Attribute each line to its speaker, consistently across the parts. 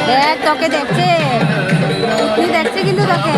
Speaker 1: দেখ তোকে দেখছে, তুই দেখছে কিন্তু তোকে।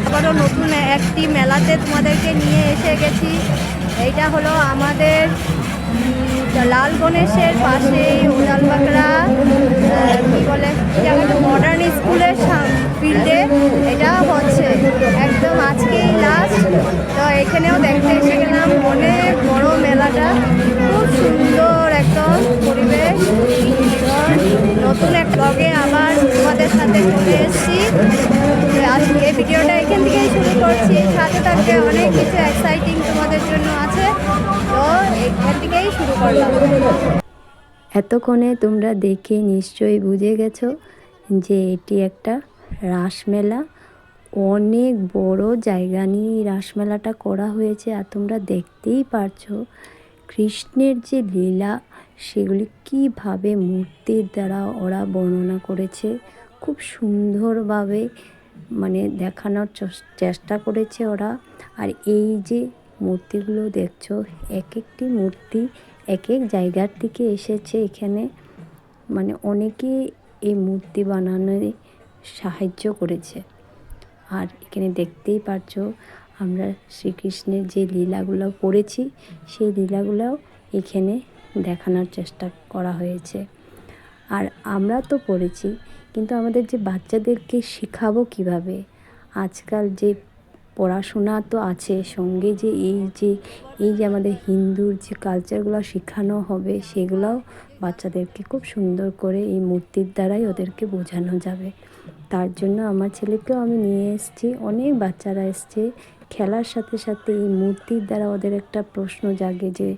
Speaker 1: আবারও নতুন একটি মেলাতে তোমাদেরকে নিয়ে এসে গেছি। এইটা হলো আমাদের লাল গণেশের পাশে উড়ালবাগড়া কী বলে মডার্ন স্কুলের ফিল্ডে এটা হচ্ছে একদম আজকেই লাস্ট। তো এখানেও দেখতে এসে গেলাম, অনেক বড় মেলাটা, খুব সুন্দর একদম পরিবেশ। নতুন এক ব্লগে আবার তোমাদের সাথে চলে এসেছি। আজকে এই ভিডিওটা এখান থেকেই শুরু করছি, সাথে থাকবে অনেক কিছু এক্সাইটিং তোমাদের জন্য আছে। তো এখান থেকেই শুরু করলাম। এতক্ষণে তোমরা দেখে নিশ্চয়ই বুঝে গেছো যে এটি একটা রাসমেলা। অনেক বড় জায়গা নিয়ে এই রাসমেলাটা করা হয়েছে। আর তোমরা দেখতেই পারছো কৃষ্ণের যে লীলা সেগুলি কিভাবে মূর্তির দ্বারা ওরা বর্ণনা করেছে। খুব সুন্দরভাবে মানে দেখানোর চেষ্টা করেছে ওরা। আর এই যে মূর্তিগুলো দেখছো, এক একটি মূর্তি এক এক জায়গার থেকে এসেছে এখানে। মানে অনেকে এই মূর্তি বানানোয় সাহায্য করেছে। আর এখানে দেখতেই পারছো আমরা শ্রীকৃষ্ণের যে লীলাগুলো পড়েছি সেই লীলাগুলোও এখানে দেখানোর চেষ্টা করা হয়েছে। আর আমরা তো পড়েছি, কিন্তু আমাদের যে বাচ্চাদেরকে শেখাবো কিভাবে? আজকাল যে পড়াশোনা তো আছে সঙ্গে, যে এই যে আমাদের হিন্দুর যে কালচারগুলো শেখানো হবে, সেগুলোও বাচ্চাদেরকে খুব সুন্দর করে এই মূর্তির দ্বারাই ওদেরকে বোঝানো যাবে। তার জন্য আমার ছেলেকেও আমি নিয়ে এসেছি। অনেক বাচ্চারা এসছে, খেলার সাথে সাথে এই মূর্তির দ্বারা ওদের একটা প্রশ্ন জাগে যে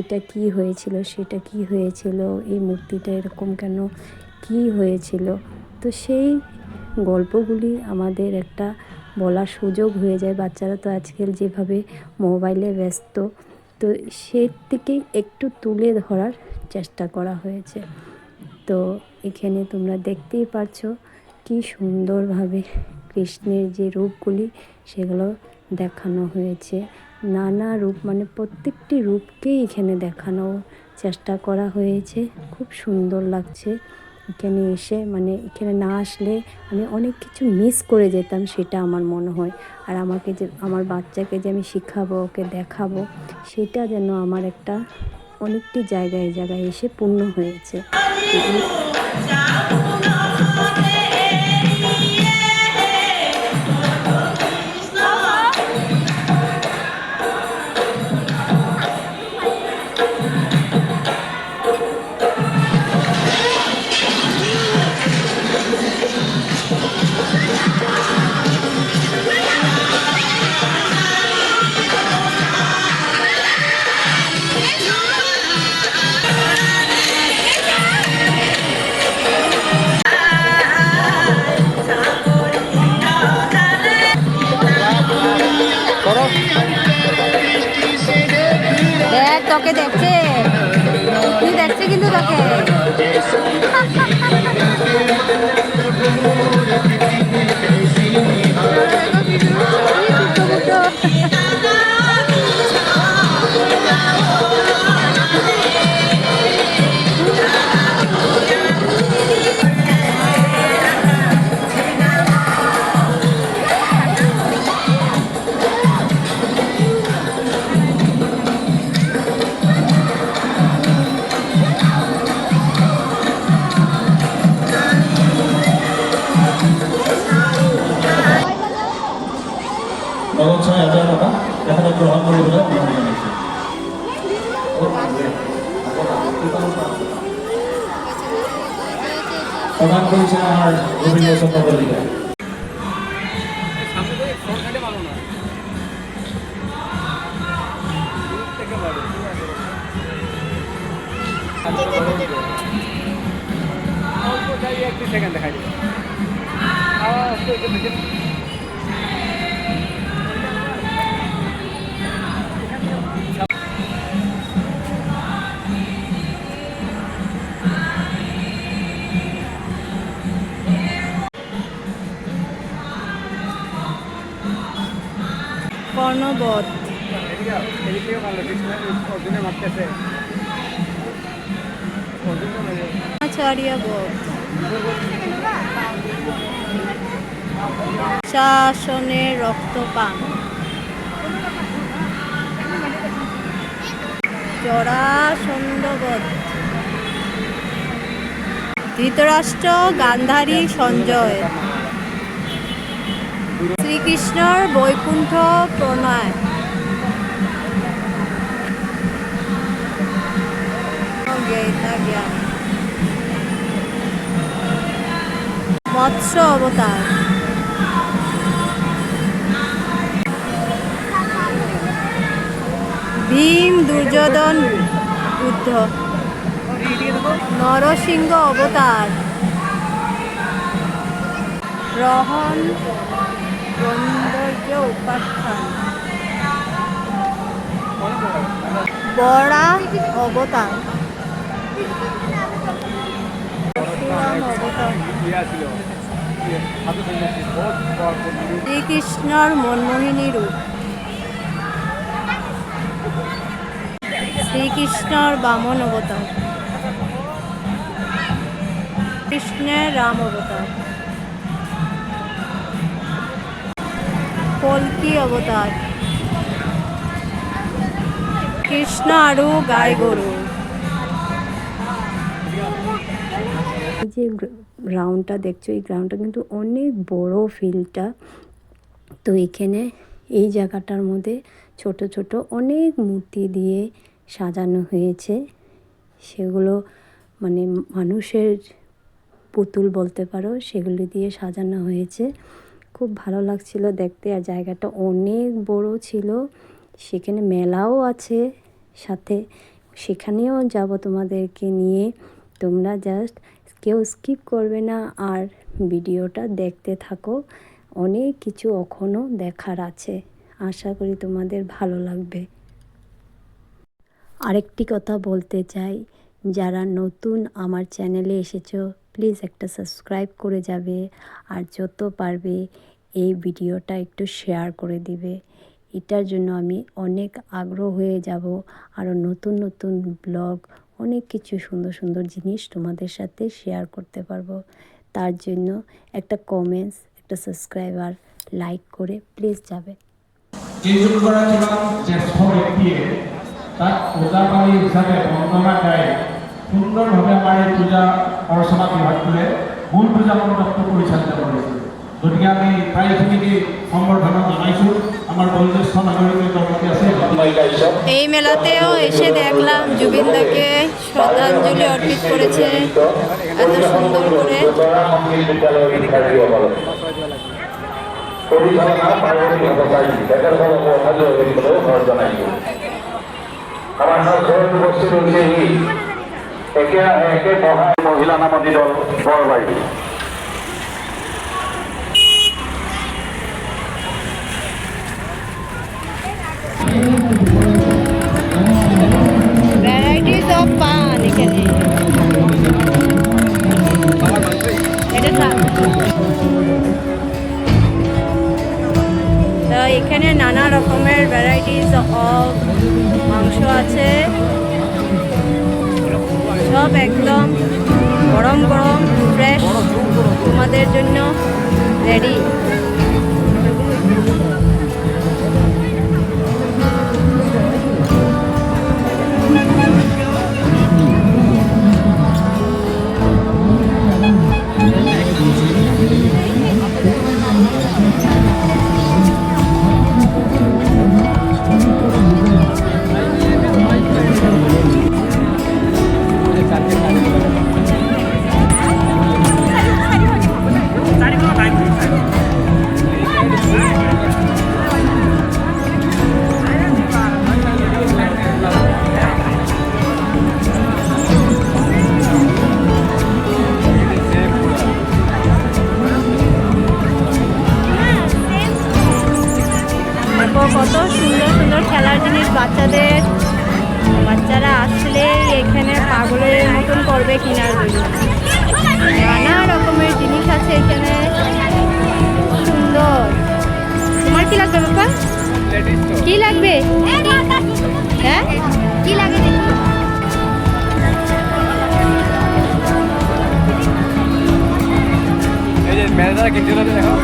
Speaker 1: এটা কি হয়েছিল, সেটা কি হয়েছিল, এই মূর্তিটা এরকম কেন, কি হয়েছিল। তো সেই গল্পগুলি আমাদের একটা বলার সুযোগ হয়ে যায়। বাচ্চারা তো আজকাল যেভাবে মোবাইলে ব্যস্ত, তো সে থেকেই একটু তুলে ধরার চেষ্টা করা হয়েছে। তো এখানে তোমরা দেখতেই পারছো কি সুন্দরভাবে কৃষ্ণের যে রূপগুলি সেগুলো দেখানো হয়েছে। নানা রূপ, মানে প্রত্যেকটি রূপকেই এখানে দেখানোর চেষ্টা করা হয়েছে। খুব সুন্দর লাগছে এখানে এসে। মানে এখানে না আসলে আমি অনেক কিছু মিস করে যেতাম, সেটা আমার মনে হয়। আর আমাকে যে আমার বাচ্চাকে যে আমি শেখাবো, ওকে দেখাবো, সেটা যেন আমার একটা অনেকটি জায়গায় এসে পূর্ণ হয়েছে। দেখ তোকে দেখছে, তুই দেখছে কিন্তু তোকে।
Speaker 2: গ্রহণ করে বলে প্রদান করেছেন আমার রবীন্দ্র সন্ধ্যাবলিকা।
Speaker 1: কর্ণবধ আচার্য বধ শাসনের রক্তপান জরাসন্ধ বধ ধৃতরাষ্ট্র গান্ধারী সঞ্জয় শ্রীকৃষ্ণর বৈকুণ্ঠ প্রণয় মৎস্য অবতার ভীম দুর্যোধন যুদ্ধ নরসিংহ অবতার গ্রহণ সৌন্দর্য উপাখ্যান বরা অবতার শ্রীকৃষ্ণর মনমোহিনী রূপ শ্রীকৃষ্ণর বামন অবতার কৃষ্ণের রাম অবতার কল্কি অবতার কৃষ্ণ আরু গাই গরু। যে গ্রাউন্ডটা দেখছো এই গ্রাউন্ডটা কিন্তু অনেক বড় ফিল্ডটা। তো এখানে এই জায়গাটার মধ্যে ছোট ছোট অনেক মূর্তি দিয়ে সাজানো হয়েছে, সেগুলো মানে মানুষের পুতুল বলতে পারো, সেগুলো দিয়ে সাজানো হয়েছে। খুব ভালো লাগছিল দেখতে, আর জায়গাটা অনেক বড় ছিল। সেখানে মেলাও আছে সাথে, সেখানেও যাব তোমাদেরকে নিয়ে। তোমরা জাস্ট কেউ স্কিপ করবে না আর ভিডিওটা দেখতে থাকো, অনেক কিছু এখনও দেখার আছে। আশা করি তোমাদের ভালো লাগবে। আরেকটি কথা বলতে চাই, যারা নতুন আমার চ্যানেলে এসেছো প্লিজ একটা সাবস্ক্রাইব করে যাবে, আর যত পারবে এই ভিডিওটা একটু শেয়ার করে দিবে। এটার জন্য আমি অনেক আগ্রহ হয়ে যাব, আরও নতুন নতুন ব্লগ, অনেক কিছু সুন্দর সুন্দর জিনিস তোমাদের সাথে শেয়ার করতে পারবো। তার জন্য একটা কমেন্টস, একটা সাবস্ক্রাইবার, লাইক করে প্লিজ যাবে।
Speaker 3: তাক পূজাপালী হিচাপে বন্দনা গাই সুন্দৰভাৱে আমাৰ এই পূজা অৰ্চনা বিভাগটোৱে মূল পূজা মণ্ডপটো পৰিচালিত কৰিছে। গতিকে আমি প্ৰায় এইখিনিকে সম্বৰ্ধনা জনাইছোঁ। আমাৰ বয়োজ্যেষ্ঠ নাগৰিক কৰ্মী আছে।
Speaker 1: এই মেলাতেও এসে দেখলাম জুবিনদাকে শ্রদ্ধাঞ্জলি অর্পিত করেছে এত সুন্দর করে।
Speaker 4: আমার সহজ বস্তু রয়েছে একে একে মহিলা নামতি দল বৰবাৰী।
Speaker 1: ভ্যারাইটিস অফ পান এখানে, তো এখানে নানা রকমের ভ্যারাইটিস অফ মাংস আছে, সব একদম গরম গরম ফ্রেশ তোমাদের জন্য রেডি। করবে কেনার জন্য। নানা রকমের জিনিস আছে এখানে, সুন্দর। তোমার কি লাগবে বাবা? কি লাগবে? হ্যাঁ কি লাগে?
Speaker 5: মেয়েরা কিনতে দেখো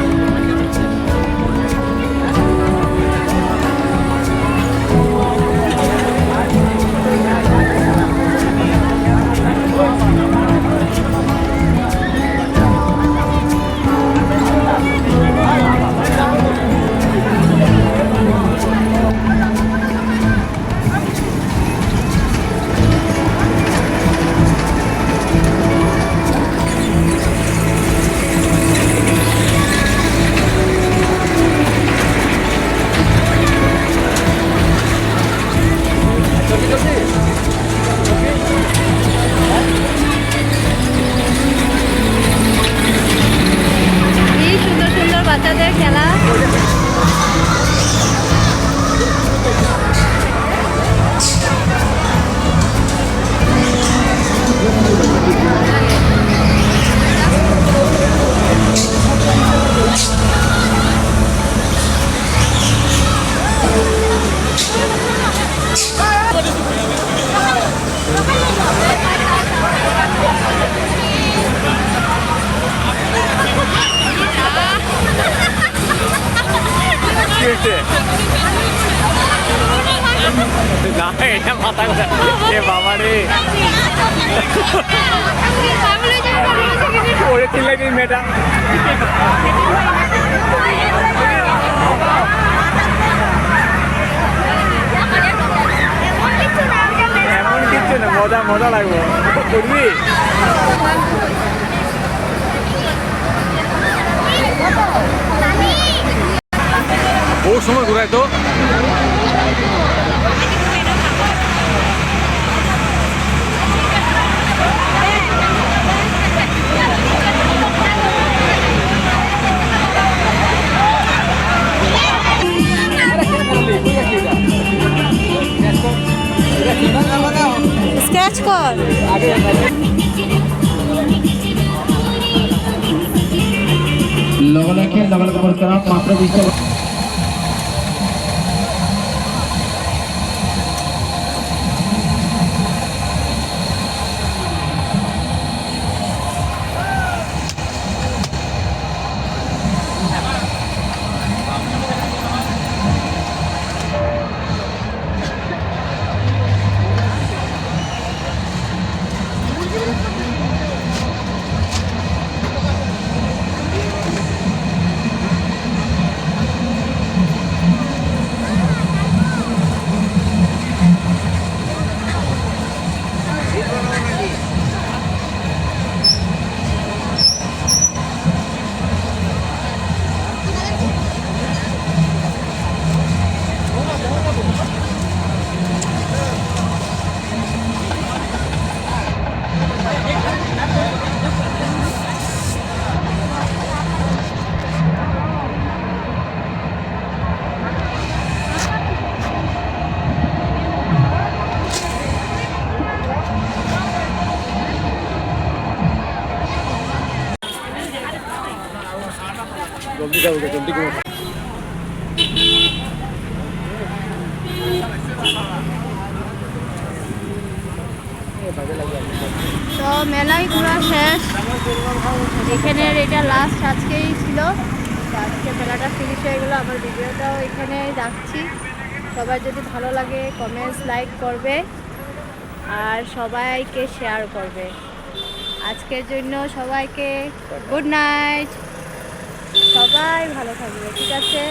Speaker 1: কি সুন্দর সুন্দর বাচ্চাদের খেলা।
Speaker 5: না এটা মাথা কথা এ বাবা রে ওরে চিল্লাই দিন মেয়েটা এমন কিচ্ছু না, মজা মজা লাগবে করবি। বহু সময় ঘুরায় তো
Speaker 1: স্ক্র্যাচ কর।
Speaker 2: লবণকে ডবল কভার করা মাত্র 20 টাকা।
Speaker 5: জলদি যাবো জলদি করবো।
Speaker 1: তো মেলায় ঘোরা শেষ, এখানের এটা লাস্ট আজকেই ছিল। তো আজকে মেলাটা ফিনিশ হয়ে গেলো। আমার ভিডিওটাও এখানে রাখছি। সবাই যদি ভালো লাগে কমেন্টস লাইক করবে আর সবাইকে শেয়ার করবে। আজকের জন্য সবাইকে গুড নাইট, সবাই ভালো থাকবে, ঠিক আছে।